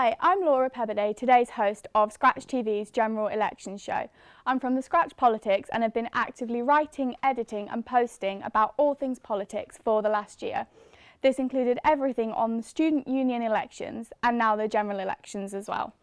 Hi, I'm Laura Pebberdey, today's host of Scratch TV's General Elections Show. I'm from the Scratch Politics and have been actively writing, editing and posting about all things politics for the last year. This included everything on the student union elections and now the general elections as well.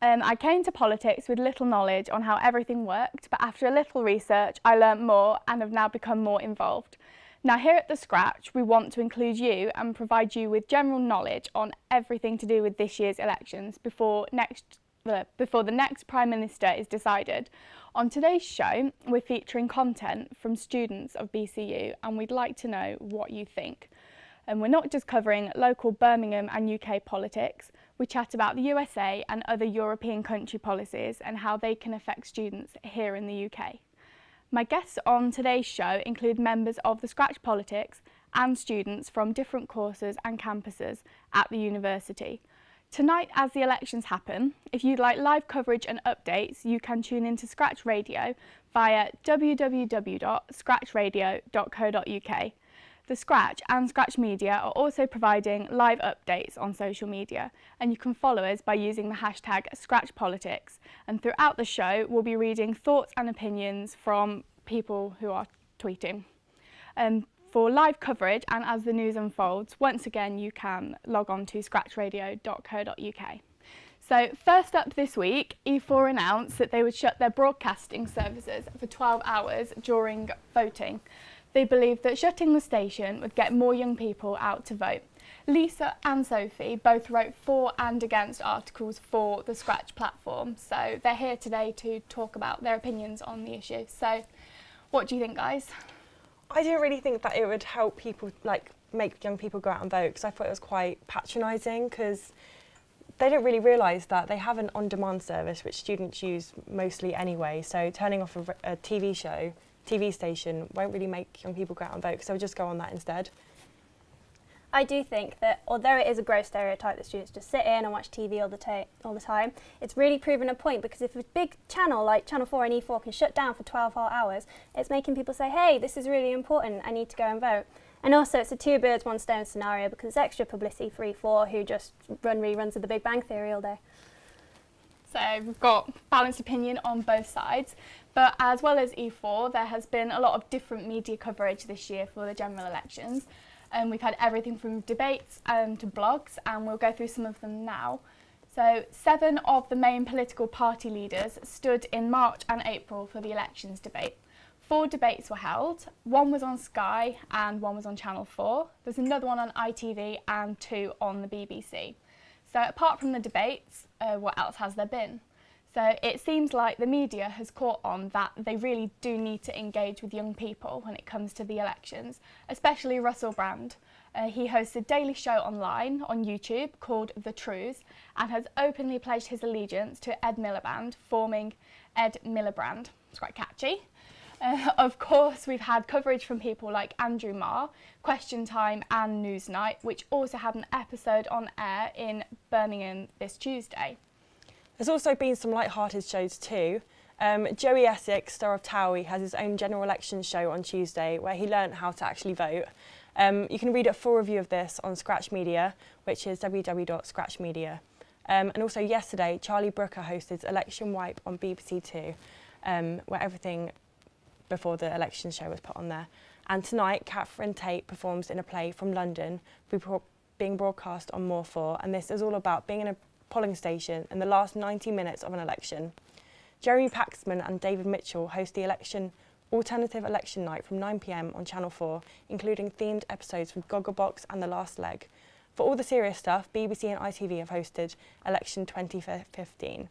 I came to politics with little knowledge on how everything worked, but after a little research I learnt more and have now become more involved. Now here at The Scratch we want to include you and provide you with general knowledge on everything to do with this year's elections before the next Prime Minister is decided. On today's show we're featuring content from students of BCU and we'd like to know what you think. And we're not just covering local Birmingham and UK politics, we chat about the USA and other European country policies and how they can affect students here in the UK. My guests on today's show include members of the Scratch Politics and students from different courses and campuses at the university. Tonight, as the elections happen, if you'd like live coverage and updates, you can tune into Scratch Radio via www.scratchradio.co.uk. The Scratch and Scratch Media are also providing live updates on social media, and you can follow us by using the hashtag ScratchPolitics. And throughout the show, we'll be reading thoughts and opinions from people who are tweeting. For live coverage and as the news unfolds, once again you can log on to scratchradio.co.uk. So first up this week, E4 announced that they would shut their broadcasting services for 12 hours during voting. They believed that shutting the station would get more young people out to vote. Lisa and Sophie both wrote for and against articles for the Scratch platform, so they're here today to talk about their opinions on the issue. So what do you think, guys? I didn't really think that it would help people, make young people go out and vote, because I thought it was quite patronising, because they don't really realise that they have an on-demand service which students use mostly anyway, so turning off a TV station won't really make young people go out and vote, because they'll just go on that instead. I do think that although it is a gross stereotype that students just sit in and watch TV all the time, it's really proven a point, because if a big channel like Channel 4 and E4 can shut down for 12 whole hours, it's making people say, hey, this is really important, I need to go and vote. And also it's a two birds, one stone scenario, because it's extra publicity for E4 who just run reruns of The Big Bang Theory all day. So we've got balanced opinion on both sides, but as well as E4, there has been a lot of different media coverage this year for the general elections. We've had everything from debates to blogs, and we'll go through some of them now. So 7 of the main political party leaders stood in March and April for the elections debate. 4 debates were held, 1 was on Sky and 1 was on Channel 4. There's another one on ITV and 2 on the BBC. So apart from the debates, what else has there been? So it seems like the media has caught on that they really do need to engage with young people when it comes to the elections, especially Russell Brand. He hosts a daily show online on YouTube called The Truths and has openly pledged his allegiance to Ed Miliband, forming Ed Miliband. It's quite catchy. Of course, we've had coverage from people like Andrew Marr, Question Time and Newsnight, which also had an episode on air in Birmingham this Tuesday. There's also been some light-hearted shows too. Joey Essex, star of Towie, has his own general election show on Tuesday where he learnt how to actually vote. You can read a full review of this on Scratch Media, which is www.scratchmedia. And also yesterday, Charlie Brooker hosted Election Wipe on BBC Two, where everything before the election show was put on there. And tonight, Catherine Tate performs in a play from London, being broadcast on More 4, and this is all about being in a polling station in the last 90 minutes of an election. Jeremy Paxman and David Mitchell host the alternative election night from 9 p.m. on Channel 4, including themed episodes from Gogglebox and The Last Leg. For all the serious stuff, BBC and ITV have hosted Election 2015.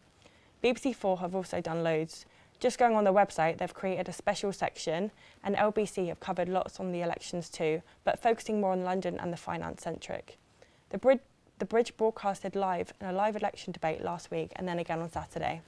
BBC 4 have also done loads. Just going on their website, they've created a special section, and LBC have covered lots on the elections too, but focusing more on London and the finance-centric. The Bridge broadcasted live in a live election debate last week and then again on Saturday.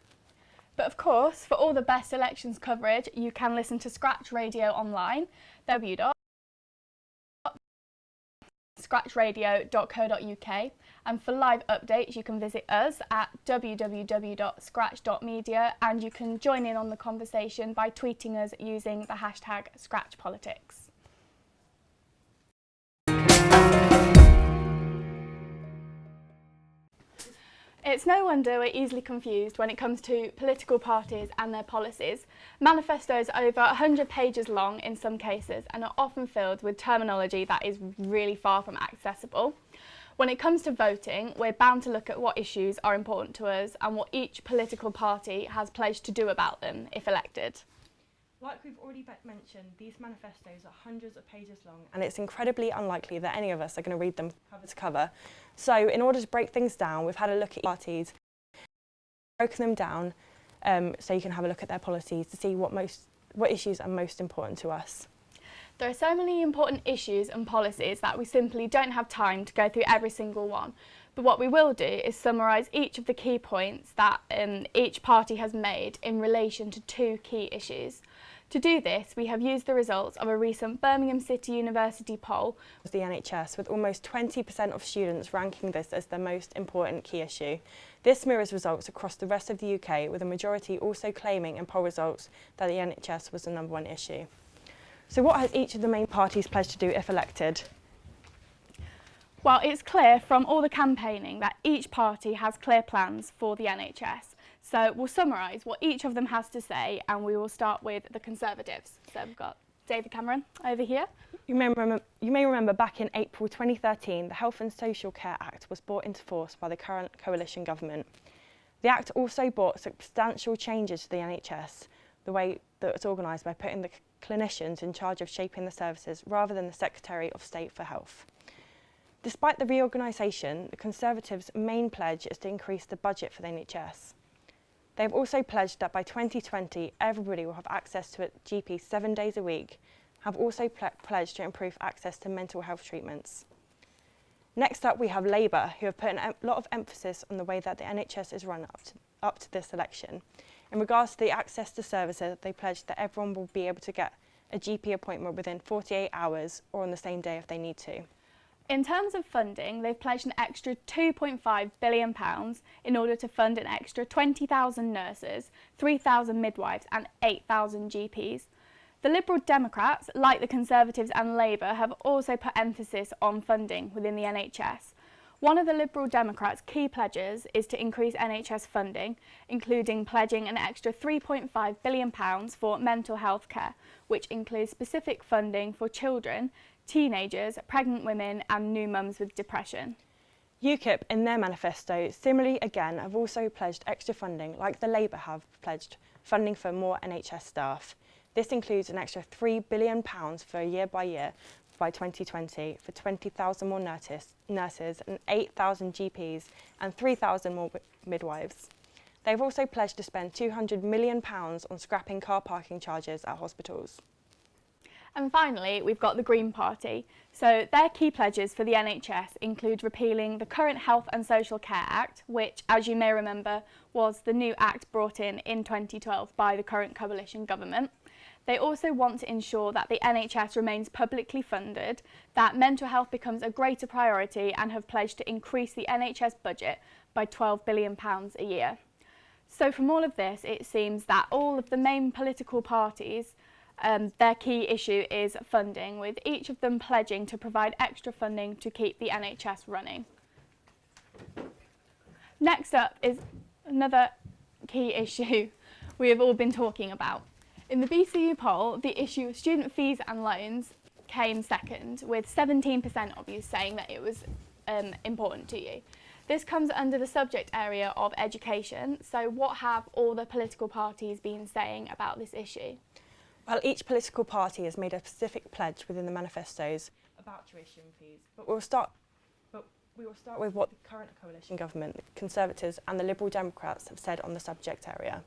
But of course, for all the best elections coverage, you can listen to Scratch Radio online, www.scratchradio.co.uk, and for live updates you can visit us at www.scratch.media, and you can join in on the conversation by tweeting us using the hashtag ScratchPolitics. It's no wonder we're easily confused when it comes to political parties and their policies. Manifestos are over 100 pages long in some cases and are often filled with terminology that is really far from accessible. When it comes to voting, we're bound to look at what issues are important to us and what each political party has pledged to do about them if elected. Like we've already mentioned, these manifestos are hundreds of pages long, and it's incredibly unlikely that any of us are going to read them cover to cover. So in order to break things down, we've had a look at parties, broken them down so you can have a look at their policies to see what issues are most important to us. There are so many important issues and policies that we simply don't have time to go through every single one. But what we will do is summarise each of the key points that each party has made in relation to two key issues. To do this, we have used the results of a recent Birmingham City University poll The NHS, with almost 20% of students ranking this as their most important key issue. This mirrors results across the rest of the UK, with a majority also claiming in poll results that the NHS was the #1 issue. So what has each of the main parties pledged to do if elected? Well, it's clear from all the campaigning that each party has clear plans for the NHS. So we'll summarise what each of them has to say, and we will start with the Conservatives. So we've got David Cameron over here. You may remember back in April 2013, the Health and Social Care Act was brought into force by the current coalition government. The Act also brought substantial changes to the NHS, the way that it's organised by putting the clinicians in charge of shaping the services rather than the Secretary of State for Health. Despite the reorganisation, the Conservatives' main pledge is to increase the budget for the NHS. They have also pledged that by 2020, everybody will have access to a GP 7 days a week, have also pledged to improve access to mental health treatments. Next up, we have Labour, who have put a lot of emphasis on the way that the NHS is run up to this election. In regards to the access to services, they pledged that everyone will be able to get a GP appointment within 48 hours or on the same day if they need to. In terms of funding, they've pledged an extra £2.5 billion in order to fund an extra 20,000 nurses, 3,000 midwives and 8,000 GPs. The Liberal Democrats, like the Conservatives and Labour, have also put emphasis on funding within the NHS. One of the Liberal Democrats' key pledges is to increase NHS funding, including pledging an extra £3.5 billion for mental health care, which includes specific funding for children, teenagers, pregnant women and new mums with depression. UKIP, in their manifesto, similarly again have also pledged extra funding, like the Labour have pledged funding for more NHS staff. This includes an extra £3 billion for year by 2020 for 20,000 more nurses and 8,000 GPs and 3,000 more midwives. They've also pledged to spend £200 million on scrapping car parking charges at hospitals. And finally, we've got the Green Party. So their key pledges for the NHS include repealing the current Health and Social Care Act, which, as you may remember, was the new act brought in 2012 by the current coalition government. They also want to ensure that the NHS remains publicly funded, that mental health becomes a greater priority, and have pledged to increase the NHS budget by £12 billion a year. So from all of this, it seems that all of the main political parties, their key issue is funding, with each of them pledging to provide extra funding to keep the NHS running. Next up is another key issue we have all been talking about. In the BCU poll, the issue of student fees and loans came second, with 17% of you saying that it was important to you. This comes under the subject area of education, so what have all the political parties been saying about this issue? Well, each political party has made a specific pledge within the manifestos about tuition fees, but we will start with what the current coalition government, the Conservatives and the Liberal Democrats have said on the subject area.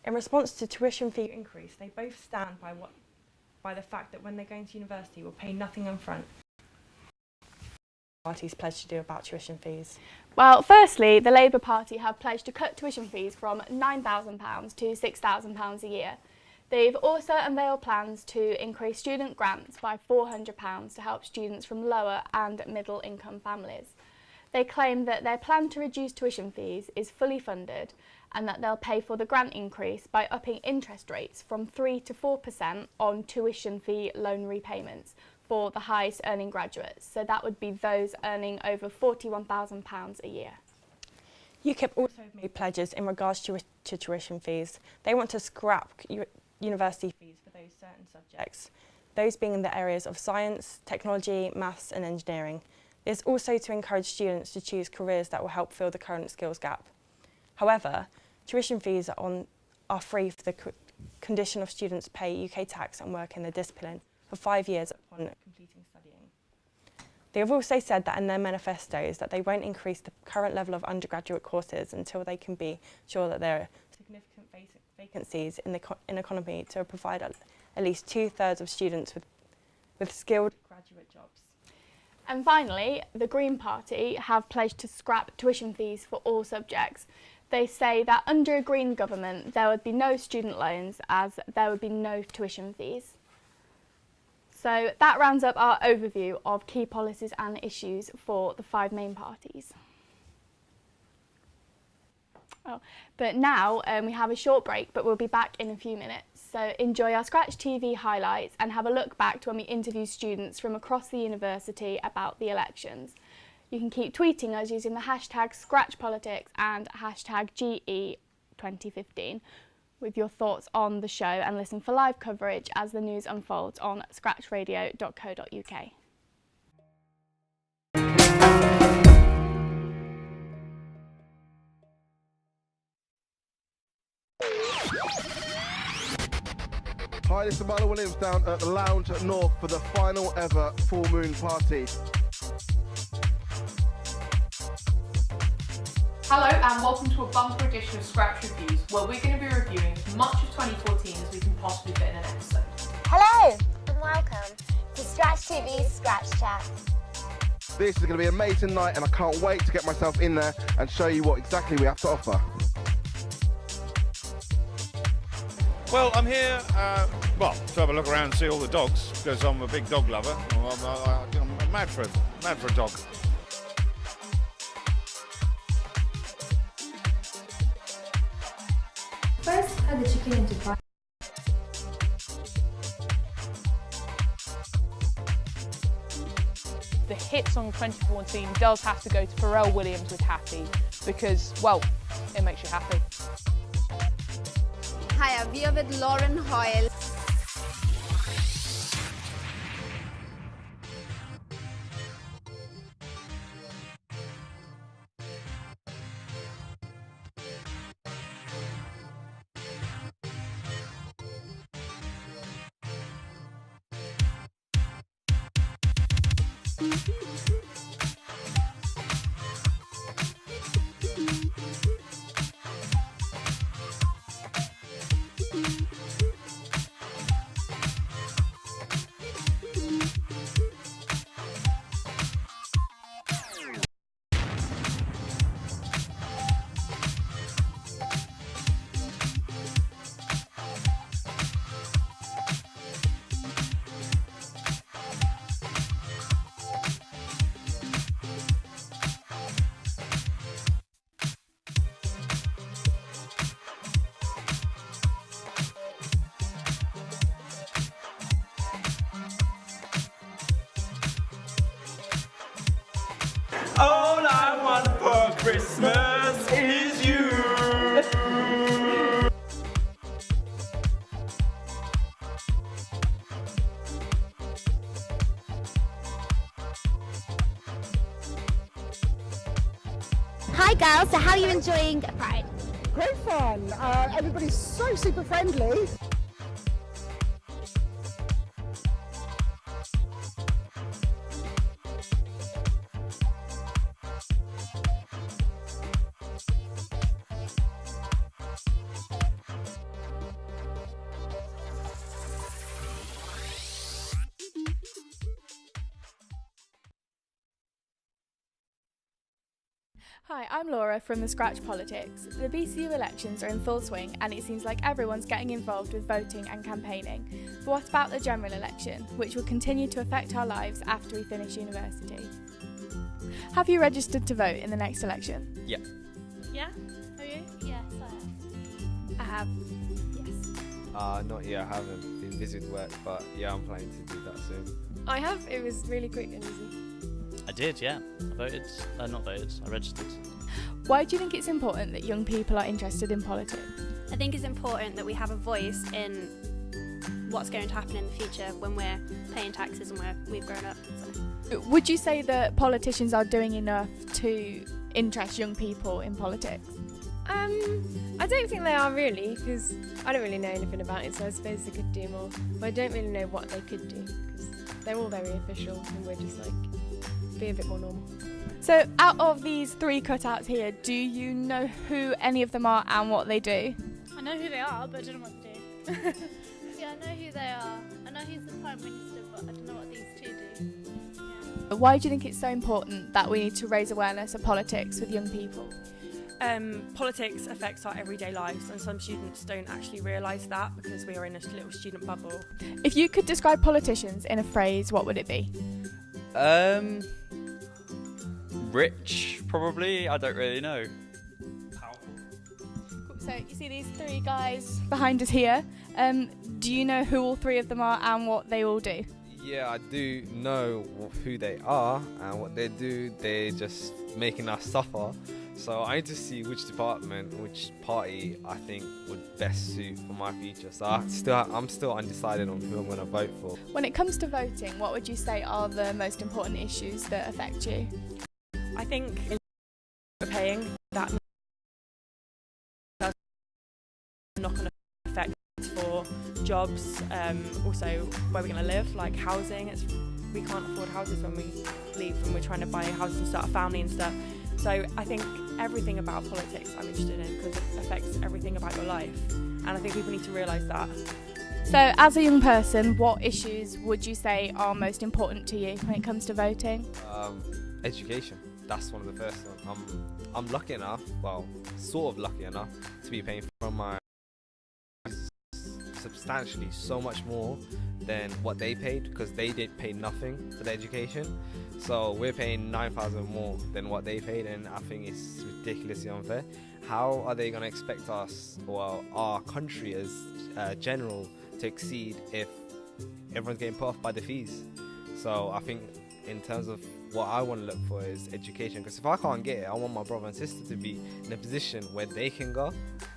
In response to tuition fee increase, they both stand by the fact that when they're going to university will pay nothing up front. Parties pledged to do about tuition fees. Well, firstly, the Labour Party have pledged to cut tuition fees from £9,000 to £6,000 a year. They've also unveiled plans to increase student grants by £400 to help students from lower and middle income families. They claim that their plan to reduce tuition fees is fully funded and that they'll pay for the grant increase by upping interest rates from 3 to 4% on tuition fee loan repayments for the highest earning graduates. So that would be those earning over £41,000 a year. UKIP also have made pledges in regards to tuition fees. They want to scrap university fees for those certain subjects, those being in the areas of science, technology, maths and engineering. This is also to encourage students to choose careers that will help fill the current skills gap. However, tuition fees are free for the condition of students pay UK tax and work in their discipline for 5 years upon completing studying. They have also said that in their manifestos that they won't increase the current level of undergraduate courses until they can be sure that there are significant vacancies in the economy to provide at least 2/3 of students with skilled graduate jobs. And finally, the Green Party have pledged to scrap tuition fees for all subjects. They say that under a Green government there would be no student loans as there would be no tuition fees. So that rounds up our overview of key policies and issues for the 5 main parties. But now we have a short break, but we'll be back in a few minutes. So enjoy our Scratch TV highlights and have a look back to when we interview students from across the university about the elections. You can keep tweeting us using the hashtag ScratchPolitics and hashtag GE2015 with your thoughts on the show, and listen for live coverage as the news unfolds on scratchradio.co.uk. Hi, this is Marlon Williams down at the Lounge at North for the final ever full moon party. Hello and welcome to a bumper edition of Scratch Reviews, where we're going to be reviewing as much of 2014 as we can possibly fit in an episode. Hello and welcome to Scratch TV's Scratch Chat. This is going to be an amazing night and I can't wait to get myself in there and show you what exactly we have to offer. Well, I'm here, to have a look around and see all the dogs, because I'm a big dog lover. I'm mad for a dog. First, add the chicken into pot. The hit song of 2014 does have to go to Pharrell Williams with Happy, because, well, it makes you happy. Hi, we are with Lauren Hoyle. All I want for Christmas is you. Hi girls, so how are you enjoying Pride? Great fun. Everybody's so super friendly. Hi, I'm Laura from the Scratch Politics. The BCU elections are in full swing and it seems like everyone's getting involved with voting and campaigning. But what about the general election, which will continue to affect our lives after we finish university? Have you registered to vote in the next election? Yeah. Yeah? Have you? Yes, I have. Yes. Not yet, I haven't been busy with work, but yeah, I'm planning to do that soon. I have. It was really quick and easy. I did, yeah. I voted. Not voted. I registered. Why do you think it's important that young people are interested in politics? I think it's important that we have a voice in what's going to happen in the future when we're paying taxes and we've grown up. So. Would you say that politicians are doing enough to interest young people in politics? I don't think they are really, because I don't really know anything about it, so I suppose they could do more. But I don't really know what they could do, because they're all very official and we're just like, be a bit more normal. So out of these 3 cutouts here, do you know who any of them are and what they do? I know who they are, but I don't know what they do. Yeah, I know who they are. I know who's the Prime Minister, but I don't know what these 2 do. Yeah. Why do you think it's so important that we need to raise awareness of politics with young people? Politics affects our everyday lives, and some students don't actually realise that because we are in a little student bubble. If you could describe politicians in a phrase, what would it be? Rich, probably. I don't really know. So you see these 3 guys behind us here. Do you know who all 3 of them are and what they all do? Yeah, I do know who they are and what they do. They're just making us suffer. So I need to see which department, which party I think would best suit for my future. So I'm still undecided on who I'm going to vote for. When it comes to voting, what would you say are the most important issues that affect you? I think paying that does knock-on effect for jobs, also where we're going to live, like housing. We can't afford houses when we leave and we're trying to buy houses and start a family and stuff. So I think everything about politics I'm interested in because it affects everything about your life, and I think people need to realise that. So as a young person, what issues would you say are most important to you when it comes to voting? Education. That's one of the first ones. I'm lucky enough, well, sort of lucky enough, to be paying from my substantially so much more than what they paid, because they did pay nothing for their education. So we're paying 9,000 more than what they paid, and I think it's ridiculously unfair. How are they going to expect us, or our country as general, to exceed if everyone's getting put off by the fees? So I think in terms of what I want to look for is education, because if I can't get it, I want my brother and sister to be in a position where they can go.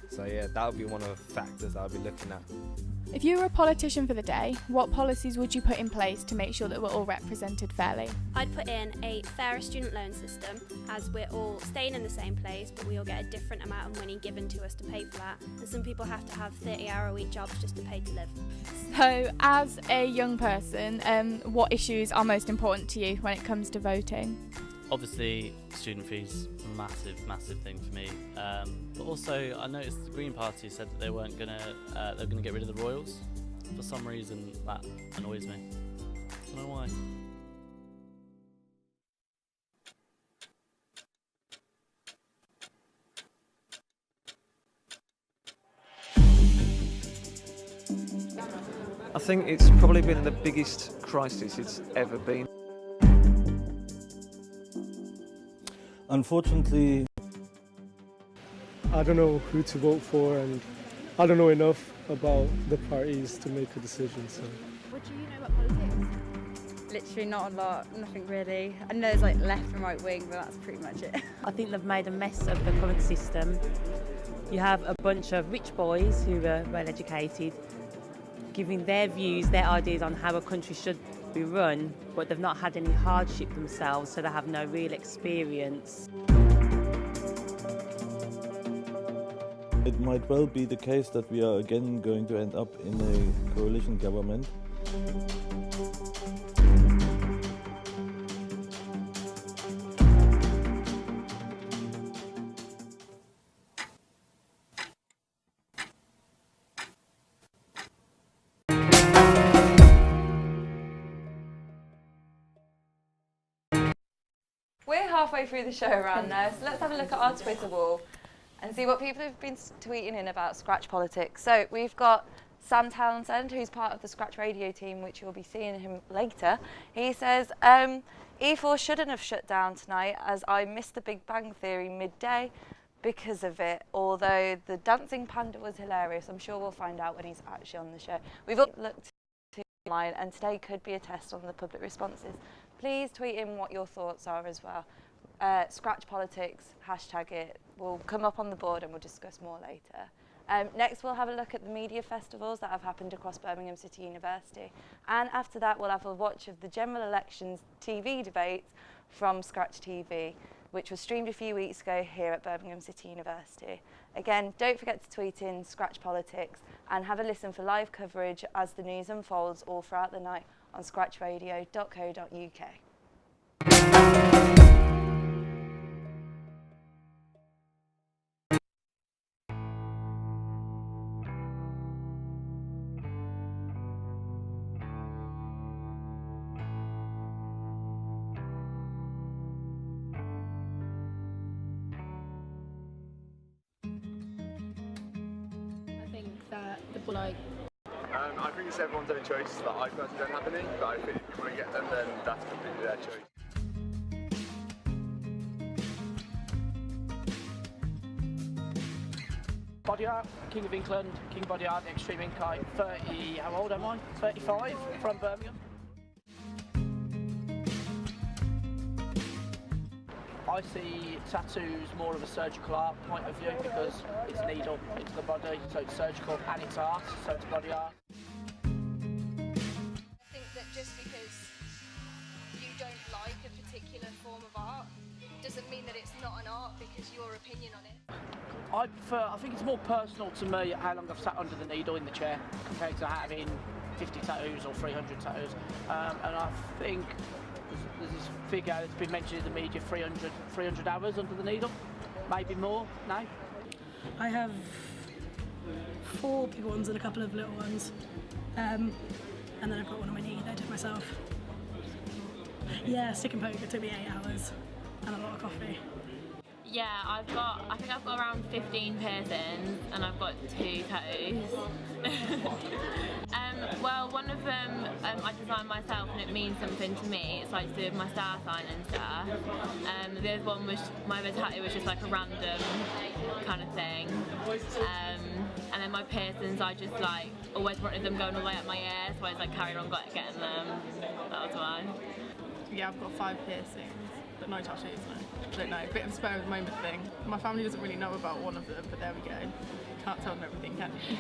So yeah, that would be one of the factors I'll be looking at. If you were a politician for the day, what policies would you put in place to make sure that we're all represented fairly? I'd put in a fairer student loan system, as we're all staying in the same place, but we all get a different amount of money given to us to pay for that. And some people have to have 30-hour-a-week jobs just to pay to live. So as a young person, what issues are most important to you when it comes to voting? Obviously, student fees, massive thing for me. But also, I noticed the Green Party said that they weren't gonna get rid of the Royals. For some reason, that annoys me. I don't know why. I think it's probably been the biggest crisis it's ever been. Unfortunately, I don't know who to vote for, and I don't know enough about the parties to make a decision. So. What do you know about politics? Literally not a lot, nothing really. I know there's like left and right wing, but that's pretty much it. I think they've made a mess of the current system. You have a bunch of rich boys who are well educated, giving their views, their ideas on how a country should be run, but they've not had any hardship themselves, so they have no real experience. It might well be the case that we are again going to end up in a coalition government. We're halfway through the show around now, so let's have a look at our Twitter wall and see what people have been tweeting in about Scratch politics. So we've got Sam Townsend, who's part of the Scratch radio team, which you'll be seeing him later. He says, E4 shouldn't have shut down tonight, as I missed the Big Bang Theory midday because of it, although the dancing panda was hilarious. I'm sure we'll find out when he's actually on the show. We've all looked to online, and today could be a test on the public responses. Please tweet in what your thoughts are as well. Scratch Politics, hashtag it. We'll come up on the board and we'll discuss more later. Next we'll have a look at the media festivals that have happened across Birmingham City University, and after that we'll have a watch of the general elections TV debates from Scratch TV, which was streamed a few weeks ago here at Birmingham City University. Again, don't forget to tweet in Scratch Politics and have a listen for live coverage as the news unfolds all throughout the night on scratchradio.co.uk. I think it's everyone's own choice. That I personally don't have any, but I think if you want to get them, then that's completely their choice. Body Art, King of England, King Body Art, Extreme Inkai, 30, how old am I? 35, from Birmingham. I see tattoos more of a surgical art point of view because it's needle into the body, so it's surgical, and it's art, so it's body art. I think that just because you don't like a particular form of art doesn't mean that it's not an art because your opinion on it. I think it's more personal to me how long I've sat under the needle in the chair compared to having 50 tattoos or 300 tattoos. And I think there's this figure that's been mentioned in the media, 300 hours under the needle, maybe more now. I have 4 big ones and a couple of little ones. And then I've got one on my knee that I did myself. Yeah, stick and poke, it took me 8 hours and a lot of coffee. Yeah, I think I've got around 15 piercings and I've got 2 tattoos. Well, one of them I designed myself and it means something to me. It's like to do with my star sign and stuff. The other one was, my other tattoo was just like a random kind of thing. And then my piercings, I just like always wanted them going all the way up my ear, so I was like carried on getting them. That was why. Yeah, I've got 5 piercings. But no tattoos, no. I don't know, a bit of a spur of the moment thing. My family doesn't really know about one of them, but there we go. Can't tell them everything, can you?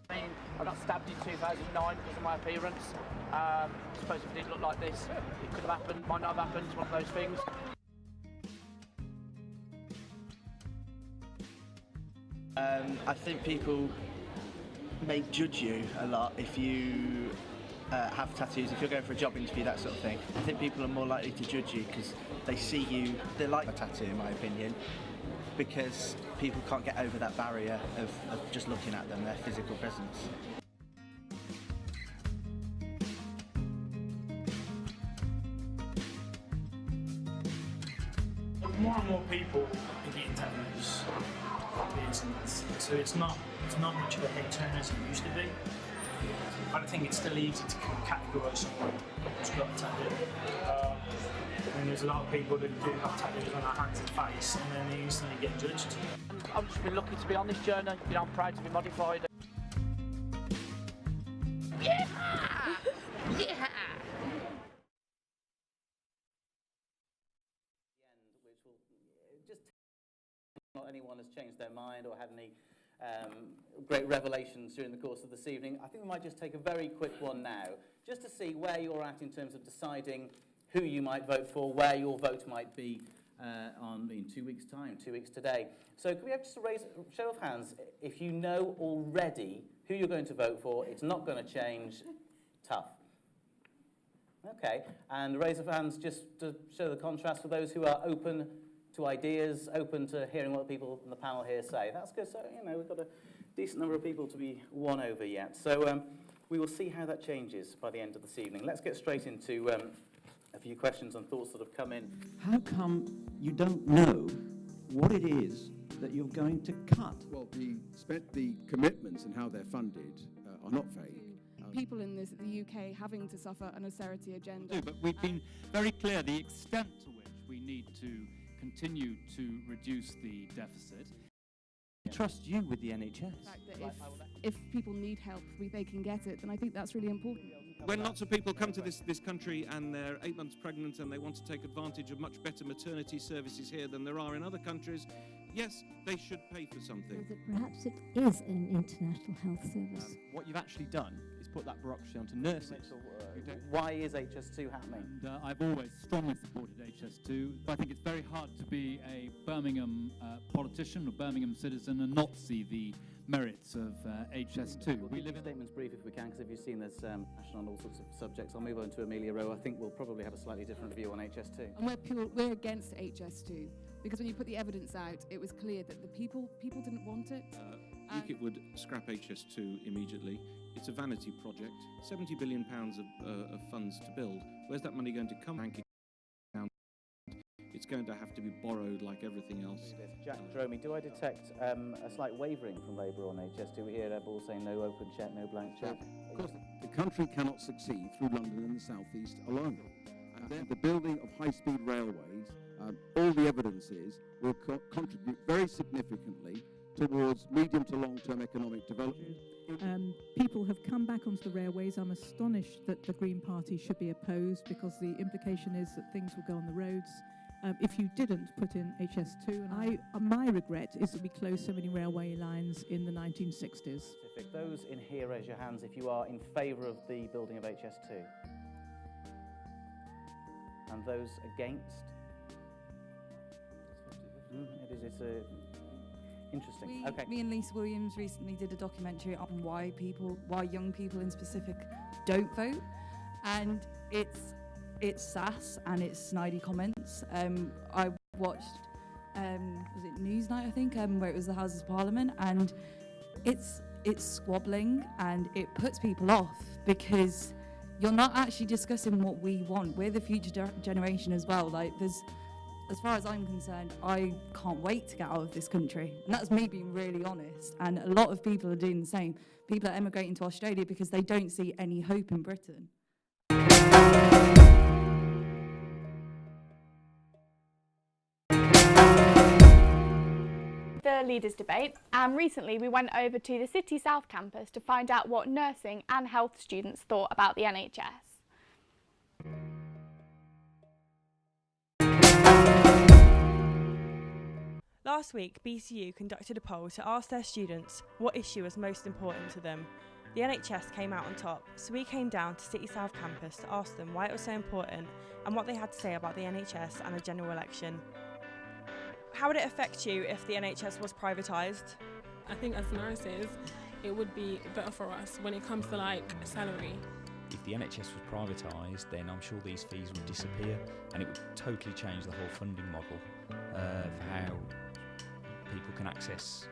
I mean, I got stabbed in 2009 because of my appearance. I suppose if it didn't look like this, it could have happened, might not have happened, it's one of those things. I think people may judge you a lot if you have tattoos, if you're going for a job interview, that sort of thing. I think people are more likely to judge you because they see you, they like a tattoo in my opinion, because people can't get over that barrier of just looking at them, their physical presence. More and more people are getting tattoos, so it's not much of a head turner as it used to be. I think it's still easy to categorise someone who's got a tattoo. And there's a lot of people that do have tattoos on their hands and face, and then they instantly get judged. I've just been lucky to be on this journey. You know, I'm proud to be modified. Yeah! Yeah! Not anyone has changed their mind or had any great revelations during the course of this evening. I think we might just take a very quick one now, just to see where you're at in terms of deciding who you might vote for, where your vote might be in 2 weeks' time, 2 weeks today. So can we have just a show of hands if you know already who you're going to vote for? It's not going to change. Tough. Okay, and raise of hands just to show the contrast for those who are open to ideas, open to hearing what the people in the panel here say. That's good. So, you know, we've got a decent number of people to be won over yet. So we will see how that changes by the end of this evening. Let's get straight into a few questions and thoughts that have come in. How come you don't know what it is that you're going to cut? Well, the commitments and how they're funded are not vague. People in the UK having to suffer an austerity agenda. But we've been very clear the extent to which we need to continue to reduce the deficit. trust you with the NHS. The fact that if people need help, they can get it, then I think that's really important. When lots of people come to this country and they're 8 months pregnant and they want to take advantage of much better maternity services here than there are in other countries, yes, they should pay for something. Perhaps it is an international health service. What you've actually done is put that bureaucracy onto nurses. Why is HS2 happening? And, I've always strongly supported HS2. I think it's very hard to be a Birmingham politician or Birmingham citizen and not see the merits of HS2. We'll keep statements brief if we can, because if you've seen this passion on all sorts of subjects, I'll move on to Amelia Rowe. I think we'll probably have a slightly different view on HS2. And we're against HS2 because when you put the evidence out, it was clear that the people didn't want it. UKIP would scrap HS2 immediately. It's a vanity project. £70 billion of funds to build. Where's that money going to come? It's going to have to be borrowed like everything else. Jack Dromey, do I detect a slight wavering from Labour on HS2? We hear all saying no open check, no blank check. Of course, the country cannot succeed through London and the South East alone. And then the building of high-speed railways, all the evidence is, will contribute very significantly towards medium to long-term economic development. People have come back onto the railways. I'm astonished that the Green Party should be opposed, because the implication is that things will go on the roads. If you didn't put in HS2, and my regret is that we closed so many railway lines in the 1960s. Those in here, raise your hands if you are in favour of the building of HS2. And those against? It's interesting. Okay. Me and Lisa Williams recently did a documentary on why young people in specific don't vote, and it's sass and it's snidey comments. I watched, was it Newsnight, I think, where it was the Houses of Parliament, and it's squabbling and it puts people off because you're not actually discussing what we want. We're the future generation as well. Like, as far as I'm concerned, I can't wait to get out of this country. And that's me being really honest. And a lot of people are doing the same. People are emigrating to Australia because they don't see any hope in Britain. The Leaders Debate, and recently we went over to the City South campus to find out what nursing and health students thought about the NHS. Last week, BCU conducted a poll to ask their students what issue was most important to them. The NHS came out on top, so we came down to City South campus to ask them why it was so important and what they had to say about the NHS and a general election. How would it affect you if the NHS was privatised? I think as nurses, it would be better for us when it comes to like salary. If the NHS was privatised, then I'm sure these fees would disappear, and it would totally change the whole funding model for how people can access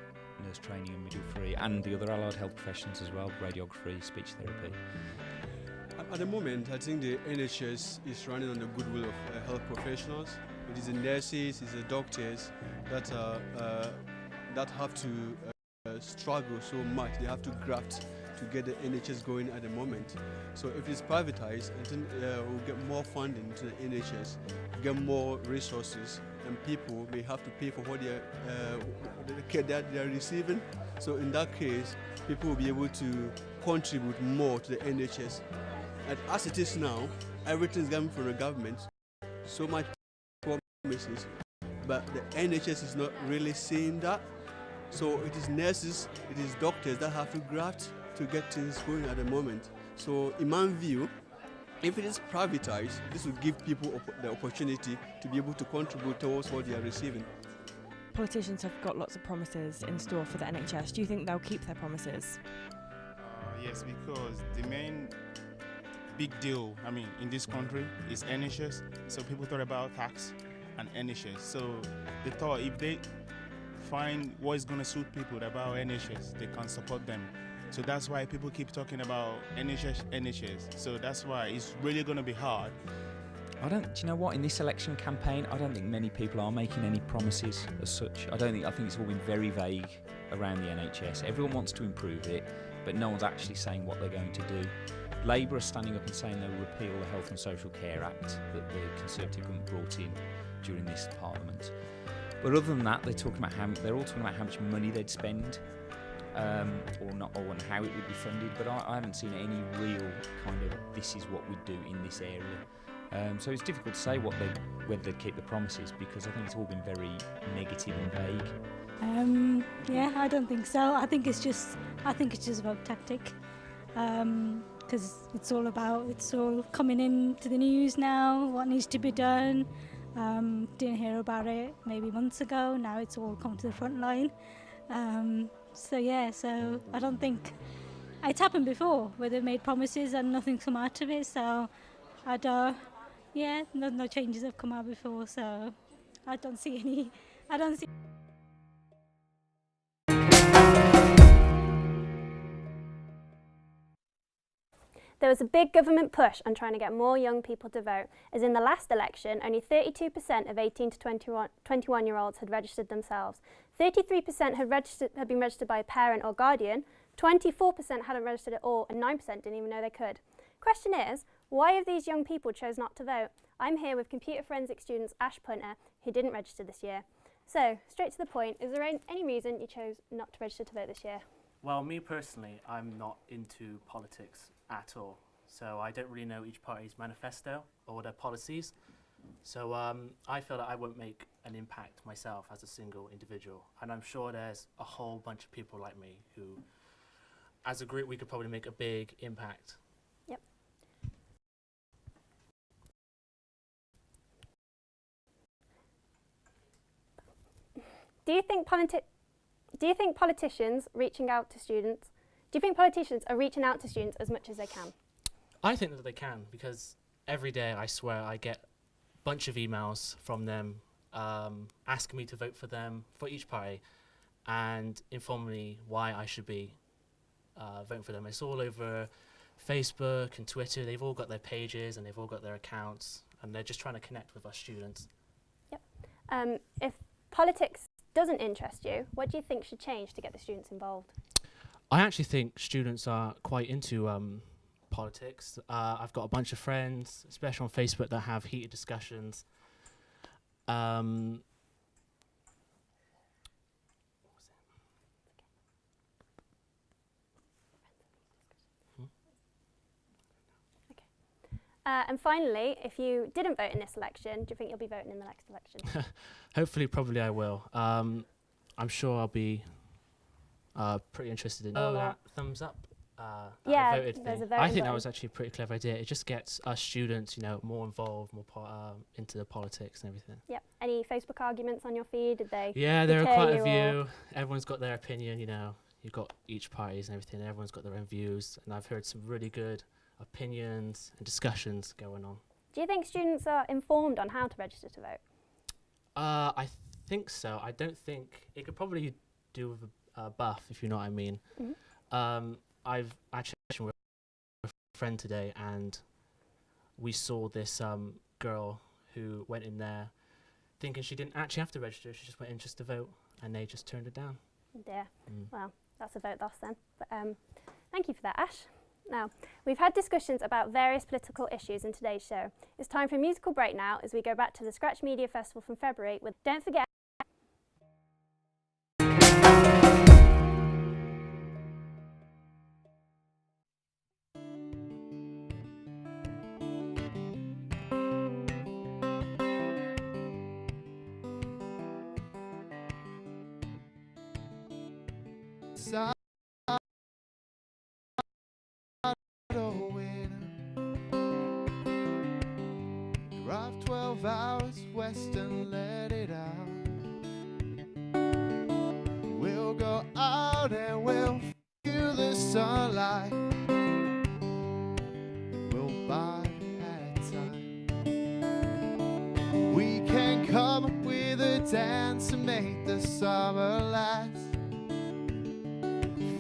nurse training and midwifery and the other allied health professions as well, radiography, speech therapy. At the moment, I think the NHS is running on the goodwill of health professionals. It is the nurses, it's the doctors that have to struggle so much. They have to graft to get the NHS going at the moment. So if it's privatized, I think we'll get more funding to the NHS, get more resources, and people may have to pay for what the care that they're receiving. So in that case, people will be able to contribute more to the NHS. And as it is now, everything is coming from the government. So much promises, but the NHS is not really seeing that. So it is nurses, it is doctors that have to graft to get things going at the moment. So in my view, if it is privatized, this will give people the opportunity to be able to contribute towards what they are receiving. Politicians have got lots of promises in store for the NHS. Do you think they'll keep their promises? Yes, because the main big deal, in this country is NHS. So people thought about tax and NHS. So they thought if they find what is going to suit people about NHS, they can support them. So that's why people keep talking about NHS. So that's why it's really going to be hard. Do you know what? In this election campaign, I don't think many people are making any promises as such. I think it's all been very vague around the NHS. Everyone wants to improve it, but no one's actually saying what they're going to do. Labour are standing up and saying they'll repeal the Health and Social Care Act that the Conservative government brought in during this Parliament. But other than that, they're all talking about how much money they'd spend, or not, or and how it would be funded. But I haven't seen any real kind of this is what we do in this area. So it's difficult to say whether they'd keep the promises, because I think it's all been very negative and vague. Yeah, I don't think so. I think it's just about tactic, because it's all coming into the news now. What needs to be done? Didn't hear about it maybe months ago. Now it's all come to the front line. So I don't think it's happened before where they've made promises and nothing's come out of it. So no changes have come out before. So I don't see any. There was a big government push on trying to get more young people to vote, as in the last election, only 32% of 18 to 21-year-olds had registered themselves. 33% had been registered by a parent or guardian, 24% hadn't registered at all, and 9% didn't even know they could. Question is, why have these young people chose not to vote? I'm here with computer forensic students Ash Punter, who didn't register this year. So, straight to the point, is there any reason you chose not to register to vote this year? Well, me personally, I'm not into politics at all. So I don't really know each party's manifesto or their policies. So I feel that I won't make an impact myself as a single individual. And I'm sure there's a whole bunch of people like me who, as a group, we could probably make a big impact. Yep. Do you think politicians reaching out to students? Do you think politicians are reaching out to students as much as they can? I think that they can, because every day, I swear, I get a bunch of emails from them asking me to vote for them, for each party, and inform me why I should be voting for them. It's all over Facebook and Twitter. They've all got their pages and they've all got their accounts, and they're just trying to connect with us students. Yep. If politics doesn't interest you, what do you think should change to get the students involved? I actually think students are quite into politics. I've got a bunch of friends, especially on Facebook, that have heated discussions. And finally, if you didn't vote in this election, do you think you'll be voting in the next election? Hopefully, probably I will. I'm sure I'll be pretty interested in that thumbs up. Yeah, I voted there's thing. a vote I think button. that was actually a pretty clever idea. It just gets us students, more involved, more into the politics and everything. Yep. Any Facebook arguments on your feed? Did they? Yeah, there are deter quite you a or- few. Everyone's got their opinion, You've got each parties and everything. And everyone's got their own views, and I've heard some really good opinions and discussions going on. Do you think students are informed on how to register to vote? I think so. I don't think it could probably do with a buff, if you know what I mean. I've actually with a friend today, and we saw this girl who went in there thinking she didn't actually have to register. She just went in just to vote, and they just turned her down. Yeah. Well, that's a vote lost then. But thank you for that, Ash. Now, we've had discussions about various political issues in today's show. It's time for a musical break now as we go back to the Scratch Media Festival from February with Don't Forget. Drive 12 hours west and let it out. We'll go out and we'll feel the sunlight. We'll bide at time. We can come up with a dance and make the summer last.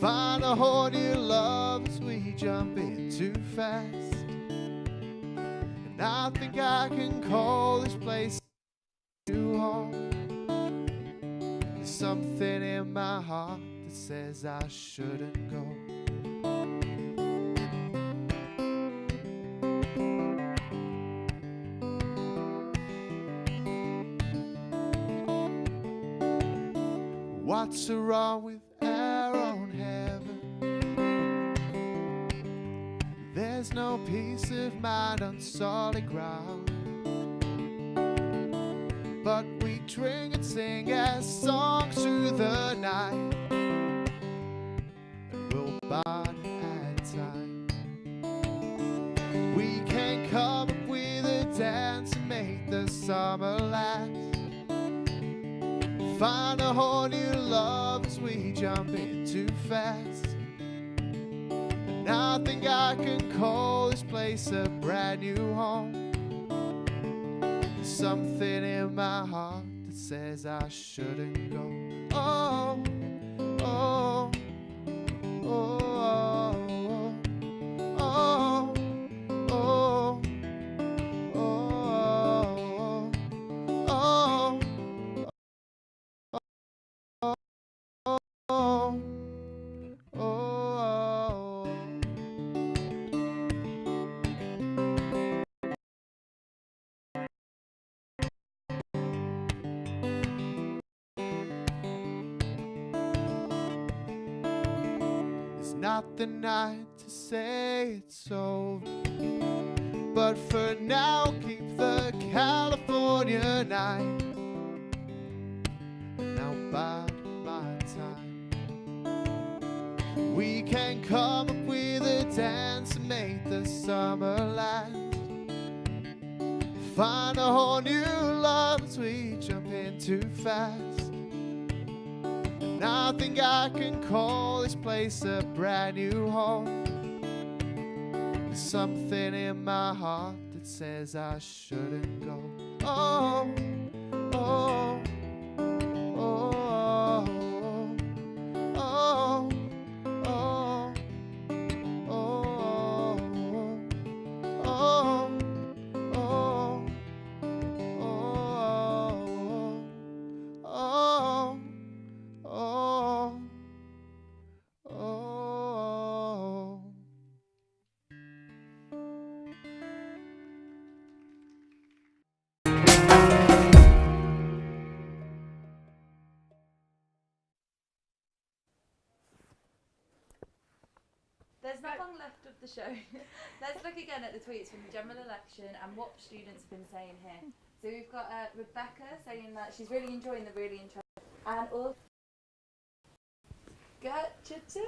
Find a whole new love as we jump in too fast. And I think I can call this place new home. There's something in my heart that says I shouldn't go. What's wrong with our own heaven? There's no peace of mind on solid ground, but we drink and sing our songs through the night, and we'll bide our time. We can come up with a dance and make the summer last, find a whole new love as we jump in too fast. And I think I can call this place a brand new home. There's something in my heart that says I shouldn't go. Oh, oh, oh, oh, oh, oh, oh, oh, oh, oh. It's not the night to say it's over, but for now keep the California night. And now bide my time. We can come up with a dance and make the summer last, find a whole new love as we jump in too fast. And I think I can call this place a brand new home. There's something in my heart that says I shouldn't go. Oh, oh, oh, oh, oh, oh, oh, oh, oh, oh, oh. There's not long left of the show. Let's look again at the tweets from the general election and what students have been saying here. So we've got Rebecca saying that she's really enjoying the really interesting, and also Gertrude,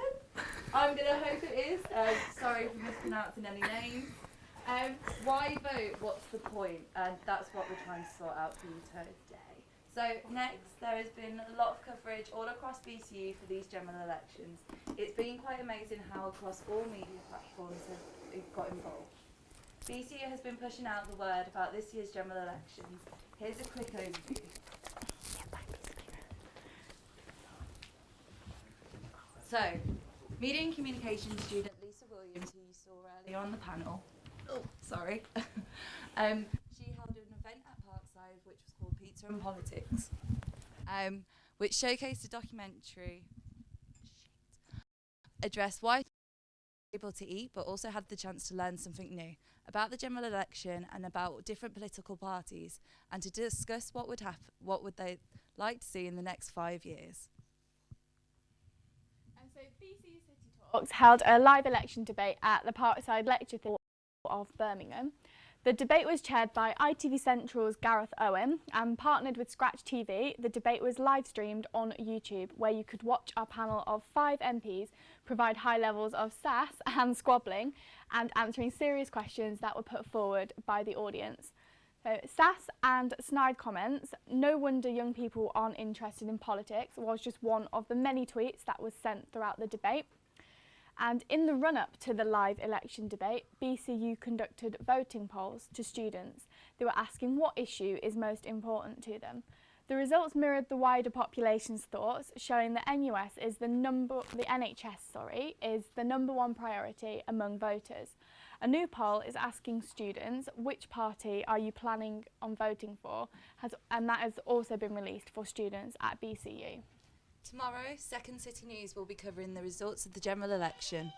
I'm going to hope it is. Sorry for mispronouncing any names. Why vote? What's the point? And that's what we're trying to sort out for you today. So next, there has been a lot of coverage all across BCU for these general elections. It's been quite amazing how across all media platforms have got involved. BCU has been pushing out the word about this year's general elections. Here's a quick overview. So, Media and Communications student Lisa Williams, who you saw earlier on the panel, she held an event at Parkside which was called Pizza and Politics, which showcased a documentary, addressed why able to eat, but also had the chance to learn something new about the general election and about different political parties, and to discuss what would they like to see in the next 5 years. And so BCU City Talks held a live election debate at the Parkside Lecture Theatre of Birmingham. The debate was chaired by ITV Central's Gareth Owen and partnered with Scratch TV. The debate was live streamed on YouTube, where you could watch our panel of 5 MPs provide high levels of sass and squabbling and answering serious questions that were put forward by the audience. So sass and snide comments, no wonder young people aren't interested in politics, was just one of the many tweets that was sent throughout the debate. And in the run-up to the live election debate, BCU conducted voting polls to students. They were asking what issue is most important to them. The results mirrored the wider population's thoughts, showing that NHS is the number one priority among voters. A new poll is asking students which party are you planning on voting for, and that has also been released for students at BCU. Tomorrow, Second City News will be covering the results of the general election.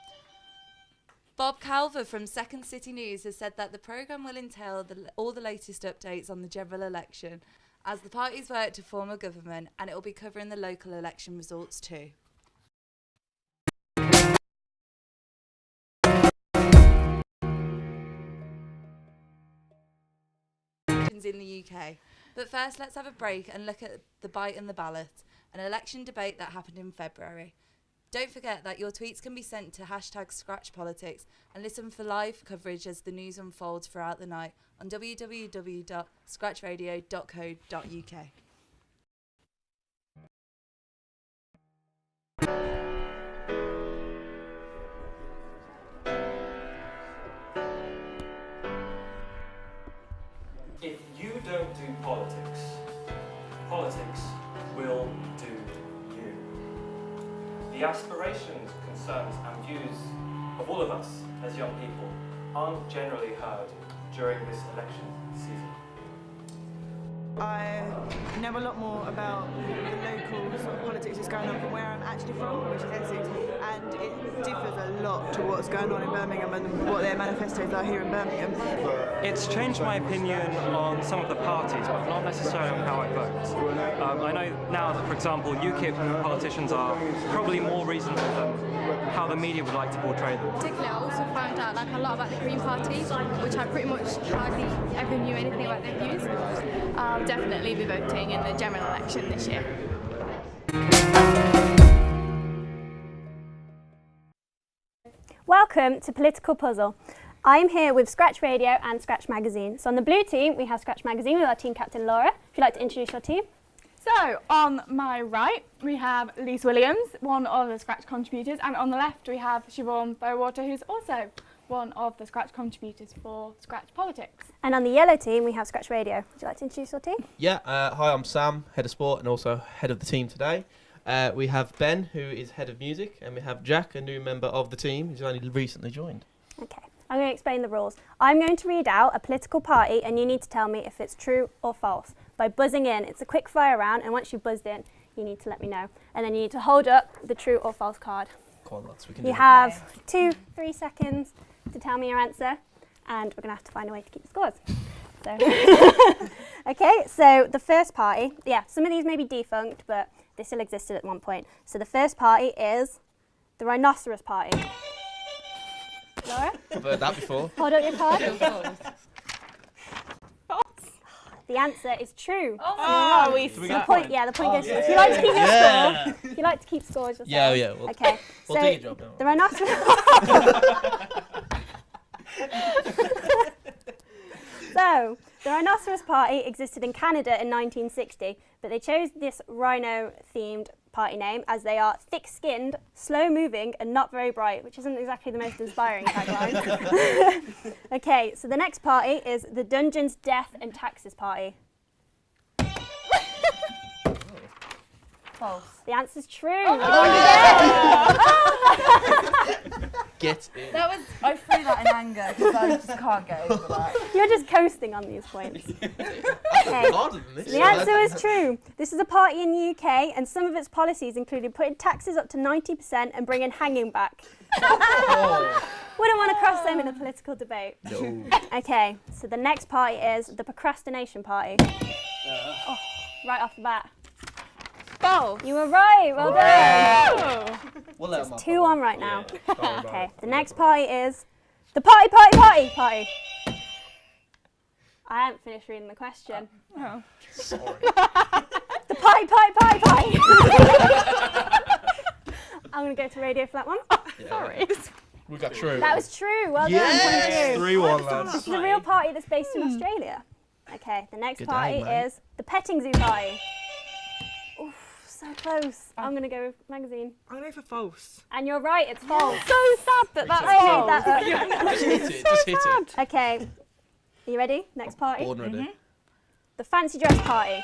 Bob Calver from Second City News has said that the programme will entail all the latest updates on the general election as the parties work to form a government, and it will be covering the local election results too. In the UK. But first, let's have a break and look at the Bite and the Ballot, an election debate that happened in February. Don't forget that your tweets can be sent to #ScratchPolitics and listen for live coverage as the news unfolds throughout the night on www.scratchradio.co.uk. If you don't do politics, politics will do you. The aspirations, concerns and views of all of us as young people aren't generally heard during this election season. I know a lot more about the local sort of politics that's going on from where I'm actually from, which is Essex, and it differs a lot to what's going on in Birmingham and what their manifestos are here in Birmingham. It's changed my opinion on some of the parties, but not necessarily on how I vote. I know now that, for example, UKIP politicians are probably more reasonable than how the media would like to portray them. Particularly, I also found out a lot about the Green Party, which I pretty much hardly ever knew anything about their views. I'll definitely be voting in the general election this year. Welcome to Political Puzzle. I'm here with Scratch Radio and Scratch Magazine. So on the blue team, we have Scratch Magazine with our team captain Laura. If you'd like to introduce your team. So, on my right, we have Lise Williams, one of the Scratch contributors, and on the left we have Siobhan Bowater, who's also one of the Scratch contributors for Scratch Politics. And on the yellow team, we have Scratch Radio. Would you like to introduce your team? Yeah, hi, I'm Sam, head of sport and also head of the team today. We have Ben, who is head of music, and we have Jack, a new member of the team, who's only recently joined. Okay, I'm going to explain the rules. I'm going to read out a political party and you need to tell me if it's true or false by buzzing in. It's a quick fire round, and once you've buzzed in, you need to let me know. And then you need to hold up the true or false card. Come on, lads, we can You do have 2-3 seconds to tell me your answer, and we're going to have to find a way to keep the scores. So, okay, so the first party, some of these may be defunct, but they still existed at one point. So the first party is the Rhinoceros Party. Laura? I've heard that before. Hold up your card. The answer is true. Oh, we so the point goes to you. If you like to keep your score, if you like to keep scores yourself. Yeah. Okay. We'll do your job now. The Rhinoceros. So, the Rhinoceros Party existed in Canada in 1960, but they chose this rhino-themed party name as they are thick-skinned, slow-moving and not very bright, which isn't exactly the most inspiring tagline. Okay, so the next party is the Dungeons, Death and Taxes Party. False. The answer's true. Oh, Get in. I threw that in anger because I just can't get over that. You're just coasting on these points. Okay. Harder than this. The answer is true. This is a party in the UK, and some of its policies included putting taxes up to 90% and bringing hanging back. Wouldn't want to cross them in a political debate. No. Okay, so the next party is the Procrastination Party. Right off the bat. False. You were right. Well done. We'll let It's them 2-1 right now. Yeah, sorry about Okay, it. the next party is the party. I haven't finished reading the question. Oh. Sorry. The party. I'm going to go to radio for that one. Sorry. We got true. That was true. Well Yes! done. 3-1, lads. This is a real party that's based in Australia. Okay, the next Good party day, mate. is the Petting Zoo Party. Oof, so close. I'm going to go with magazine. I'm going to go for false. And you're right, it's false. So sad that that's I false. made that up. Just hit it. Just hit it. Okay, are you ready? Next party. Born ready. The Fancy Dress Party.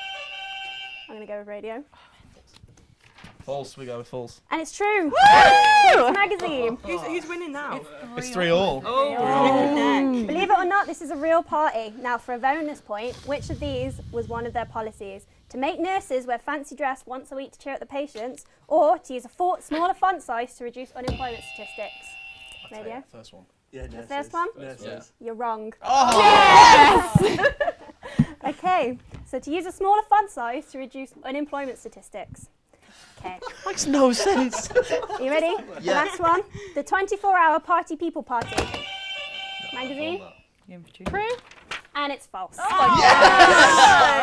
I'm going to go with radio. False. We go with false. And it's true. It's magazine. Who's winning now? It's 3-all. Believe it or not, this is a real party. Now, for a bonus point, which of these was one of their policies? To make nurses wear fancy dress once a week to cheer up the patients, or to use a smaller font size to reduce unemployment statistics? Radio? First one. Yeah, The first one? Nurses. You're wrong. Oh! Yes! Okay, So to use a smaller font size to reduce unemployment statistics. Okay. Makes no sense. Are you ready? Yeah. The last one. The 24-hour Party People Party magazine. True. And it's false. Oh my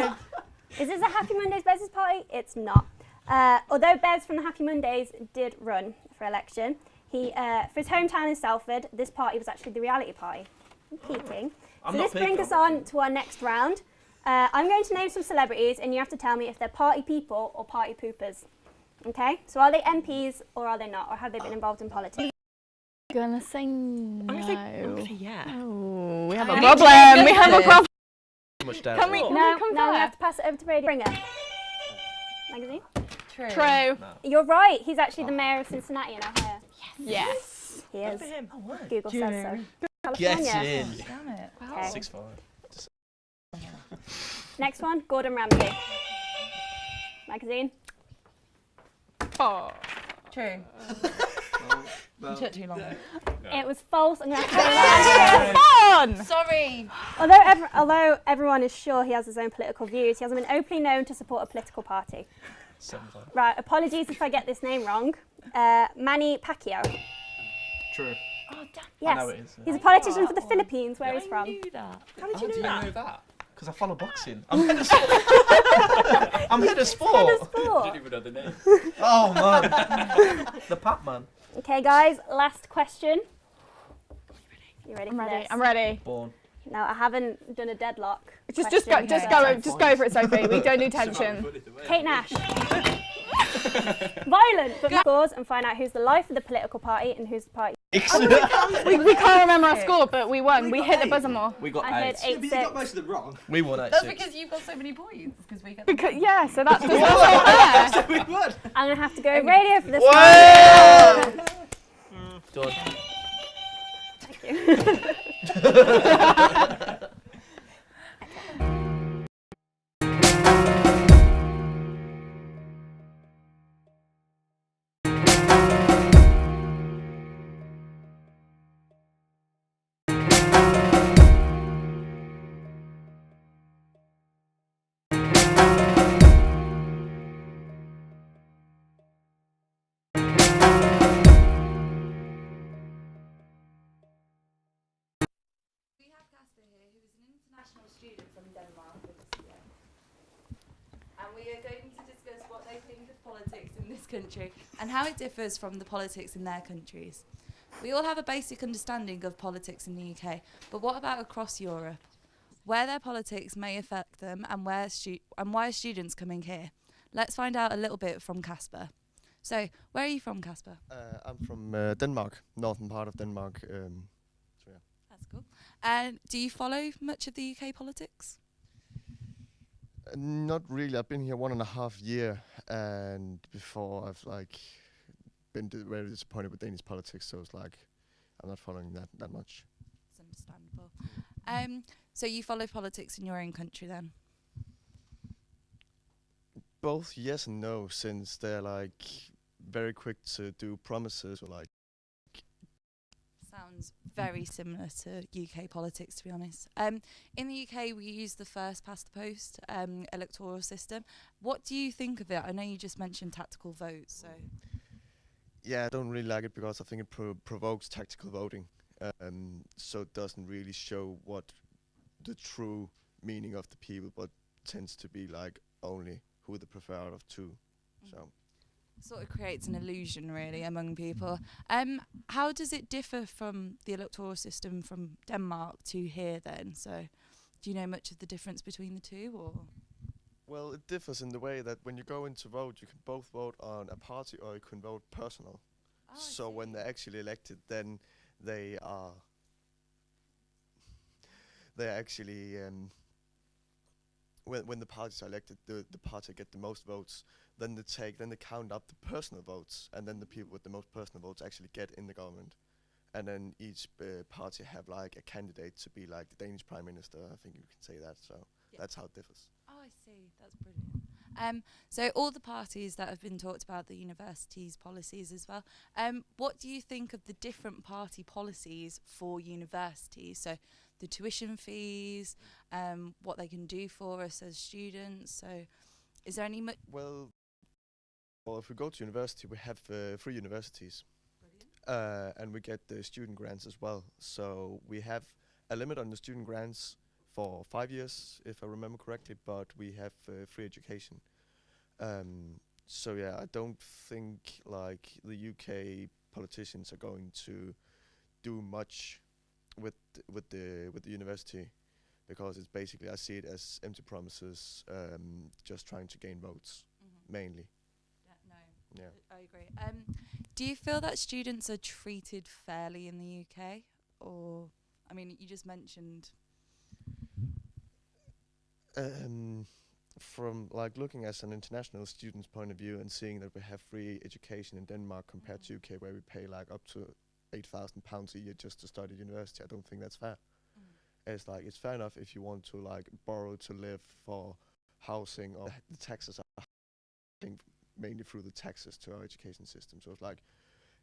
God. Is this a Happy Mondays Bez's party? It's not. Although Bez from the Happy Mondays did run for election, he for his hometown in Salford, this party was actually the reality party. I'm peeking. So this brings us on to our next round. I'm going to name some celebrities and you have to tell me if they're party people or party poopers. Okay? So are they MPs or are they not? Or have they been involved in politics? Gonna say no. I'm gonna say yeah. Oh, we have a problem. We have a problem. Too much doubt. No, we have to pass it over to Radio Bringer. Magazine? True. You're right. He's actually the mayor of Cincinnati in Ohio. Yes. He is. for him. Google says so. Get California. in. Damn it. Wow. Okay. 6'5". Next one, Gordon Ramsay. Magazine. Oh. True. Well, it took too long. It was false. I'm going to have to Fun! Sorry. Although everyone is sure he has his own political views, he hasn't been openly known to support a political party. 7'5". Right, apologies if I get this name wrong. Manny Pacquiao. True. Oh, damn. Yes. I know it is. He's a politician for the Philippines, where he's from. I knew that. How did you know that? that? Because I follow boxing. I'm head of sport. I'm head of sport. Head of sport. Didn't even know the name. Oh man. The Pat man. Okay, guys, last question. You ready I'm for ready. this? I'm ready. Born. No, I haven't done a deadlock. Just question, go, so- just go for it, Sophie. We don't do tension. Kate Nash. Violent, but scores and find out who's the life of the political party and who's the party. we can't remember our score, but we won. We hit the buzzer more. We got I heard 8. 8-6. You got most of them wrong. We won 8-6. That's because you've got so many points. Because we get. Because, yeah, so that's just not fair. We won. I'm going to have to go radio for this Whoa! one. Done. Thank you. We have Casper here, who is an international student from Denmark with us today. And we are going to discuss what they think of politics in this country and how it differs from the politics in their countries. We all have a basic understanding of politics in the UK, but what about across Europe? Where their politics may affect them and why are students coming here? Let's find out a little bit from Casper. So, where are you from, Casper? I'm from Denmark, northern part of Denmark. That's cool. And do you follow much of the UK politics? Not really. I've been here 1.5 years, and before I've been very disappointed with Danish politics. So it's like I'm not following that much. It's understandable. So you follow politics in your own country then? Both yes and no, since they're very quick to do promises or Sounds very similar to UK politics, to be honest. In the UK, we use the first past the post electoral system. What do you think of it? I know you just mentioned tactical votes, so. Yeah, I don't really like it because I think it provokes tactical voting. So it doesn't really show what the true meaning of the people, but tends to be only who they prefer out of two. So. Sort of creates an illusion, really, among people. How does it differ from the electoral system from Denmark to here, then? So, do you know much of the difference between the two, or? Well, it differs in the way that when you go in to vote, you can both vote on a party or you can vote personal. Oh, so when they're actually elected, then they are actually when the parties are elected, the party get the most votes. Then they count up the personal votes, and then the people with the most personal votes actually get in the government. And then each party have a candidate to be the Danish Prime Minister. I think you can say that. So that's how it differs. Oh, I see. That's brilliant. So all the parties that have been talked about, the universities' policies as well, what do you think of the different party policies for universities? So the tuition fees, what they can do for us as students. So is there any... Well, if we go to university, we have 3 universities. And we get the student grants as well. So we have a limit on the student grants for 5 years, if I remember correctly, but we have free education. So yeah, I don't think like the UK politicians are going to do much with the university, because it's basically, I see it as empty promises, just trying to gain votes mainly. Yeah. I agree. Do you feel that students are treated fairly in the UK? Or, I mean, you just mentioned... From like looking as an international student's point of view and seeing that we have free education in Denmark compared to UK, where we pay like up to £8,000 a year just to study at university, I don't think that's fair. It's like, it's fair enough if you want to like borrow to live for housing, or the taxes are, I think, mainly through the taxes to our education system. So it's like,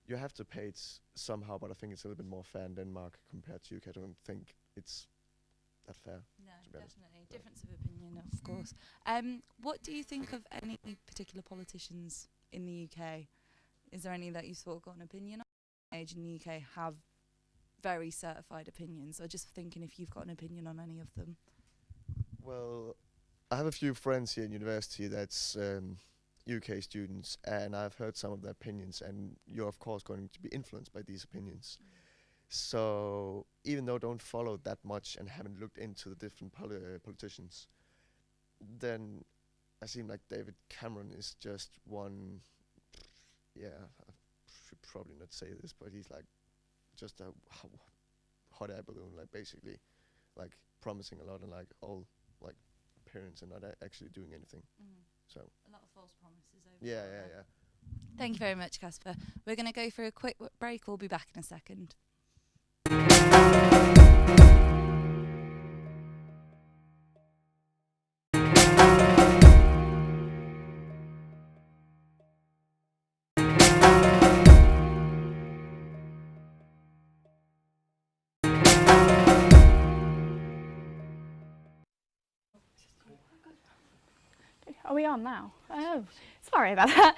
you have to pay it somehow, but I think it's a little bit more fair in Denmark compared to UK. I don't think it's that fair. No, definitely. Difference of opinion, of course. What do you think of any particular politicians in the UK? Is there any that you sort of got an opinion on? Age in the UK have very certified opinions. So just thinking if you've got an opinion on any of them. Well, I have a few friends here in university that's UK students, and I've heard some of their opinions, and you're of course going to be influenced by these opinions. So even though I don't follow that much and haven't looked into the different politicians, then I seem like David Cameron is just one, yeah, I should probably not say this, but he's like just a hot air balloon, like basically like promising a lot and like all like appearance and not actually doing anything. So a lot of false promises over yeah. Thank you very much, Casper. We're going to go for a quick break. We'll be back in a second. Are we on now? Oh, sorry about that.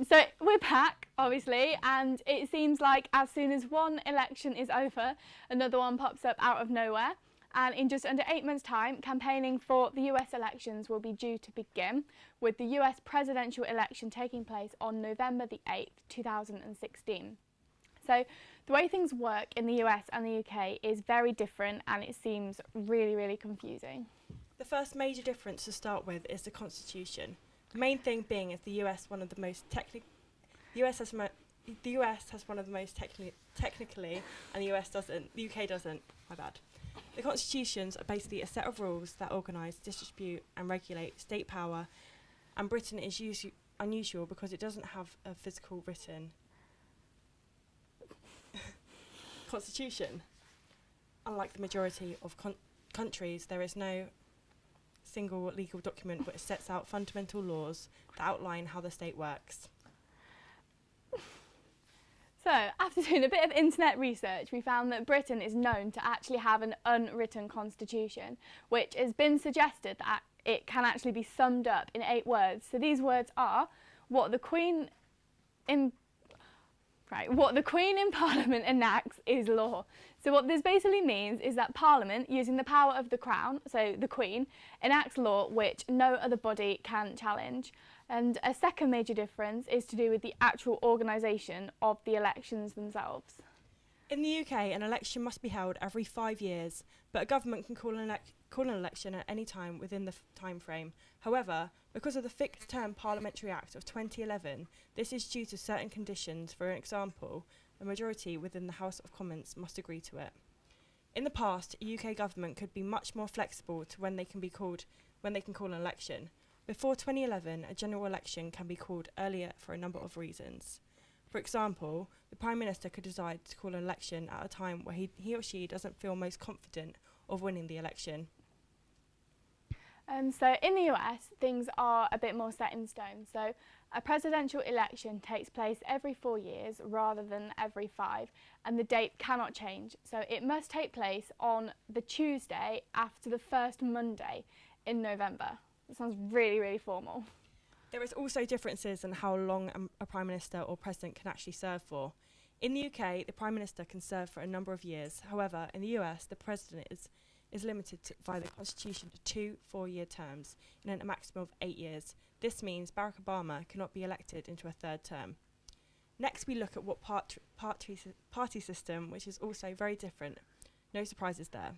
So we're back, obviously, and it seems like as soon as one election is over, another one pops up out of nowhere. And in just under 8 months' time, campaigning for the US elections will be due to begin, with the US presidential election taking place on November the 8th, 2016. So the way things work in the US and the UK is very different, and it seems really, really confusing. The first major difference to start with is the Constitution. The main thing being is the US one of the most the US has one of the most technically, and the UK doesn't. My bad. The constitutions are basically a set of rules that organise, distribute and regulate state power, and Britain is unusual because it doesn't have a physical written constitution. Unlike the majority of countries, there is no single legal document which sets out fundamental laws that outline how the state works. So, after doing a bit of internet research, we found that Britain is known to actually have an unwritten constitution, which has been suggested that it can actually be summed up in 8 words. So these words are what the Queen in Parliament enacts is law. So what this basically means is that Parliament, using the power of the Crown, so the Queen, enacts law which no other body can challenge. And a second major difference is to do with the actual organisation of the elections themselves. In the UK, an election must be held every 5 years, but a government can call an election at any time within the time frame. However, because of the Fixed Term Parliamentary Act of 2011, this is due to certain conditions. For example, a majority within the House of Commons must agree to it. In the past, a UK government could be much more flexible to when they can call an election. Before 2011, a general election can be called earlier for a number of reasons. For example, the Prime Minister could decide to call an election at a time where he or she doesn't feel most confident of winning the election. So in the US, things are a bit more set in stone. So a presidential election takes place every 4 years rather than every 5, and the date cannot change. So it must take place on the Tuesday after the first Monday in November. That sounds really, really formal. There is also differences in how long a Prime Minister or President can actually serve for. In the UK, the Prime Minister can serve for a number of years. However, in the US, the President is limited by the Constitution to 2 4-year terms in a maximum of 8 years. This means Barack Obama cannot be elected into a third term. Next, we look at what party system, which is also very different. No surprises there.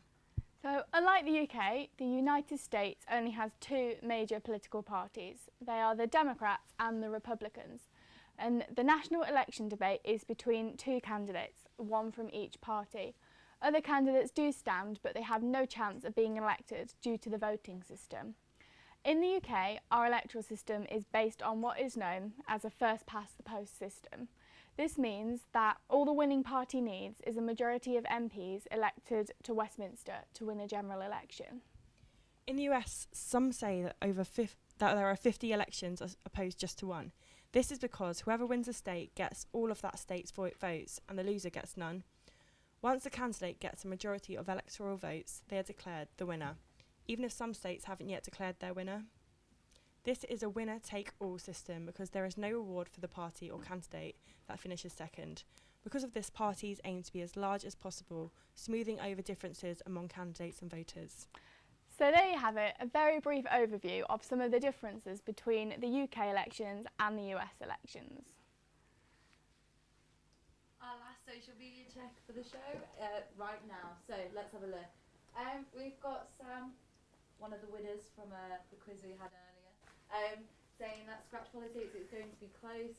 So, unlike the UK, the United States only has 2 major political parties. They are the Democrats and the Republicans. And the national election debate is between 2 candidates, one from each party. Other candidates do stand, but they have no chance of being elected due to the voting system. In the UK, our electoral system is based on what is known as a first-past-the-post system. This means that all the winning party needs is a majority of MPs elected to Westminster to win a general election. In the US, some say that there are 50 elections as opposed just to 1. This is because whoever wins a state gets all of that state's votes and the loser gets none. Once a candidate gets a majority of electoral votes, they are declared the winner, even if some states haven't yet declared their winner. This is a winner-take-all system because there is no reward for the party or candidate that finishes second. Because of this, parties aim to be as large as possible, smoothing over differences among candidates and voters. So there you have it, a very brief overview of some of the differences between the UK elections and the US elections. Our last social media check for the show right now. So let's have a look. We've got Sam, one of the winners from the quiz we had earlier, saying that Scratch Politics is going to be close.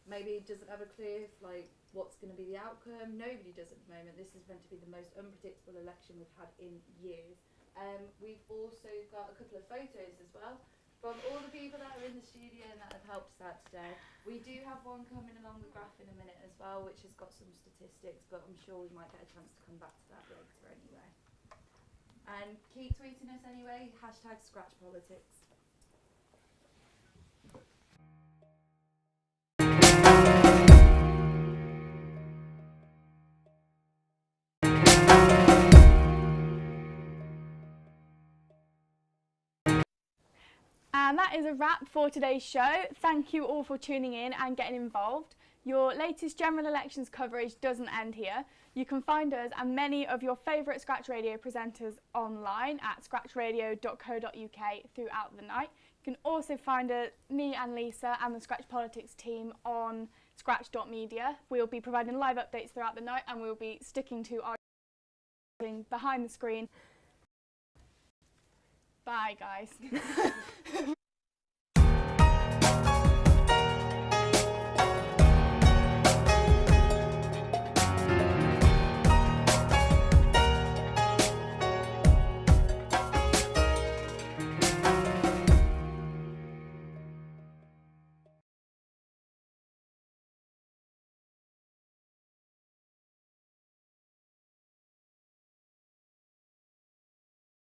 Maybe doesn't have a clue what's going to be the outcome. Nobody does at the moment. This is meant to be the most unpredictable election we've had in years. We've also got a couple of photos as well from all the people that are in the studio and that have helped us out today. We do have one coming along the graph in a minute as well, which has got some statistics, but I'm sure we might get a chance to come back to that later anyway. And keep tweeting us anyway, #ScratchPolitics. And that is a wrap for today's show. Thank you all for tuning in and getting involved. Your latest general elections coverage doesn't end here. You can find us and many of your favourite Scratch Radio presenters online at scratchradio.co.uk throughout the night. You can also find me and Lisa and the Scratch Politics team on scratch.media. We'll be providing live updates throughout the night and we'll be sticking to our behind the screen. Bye, guys.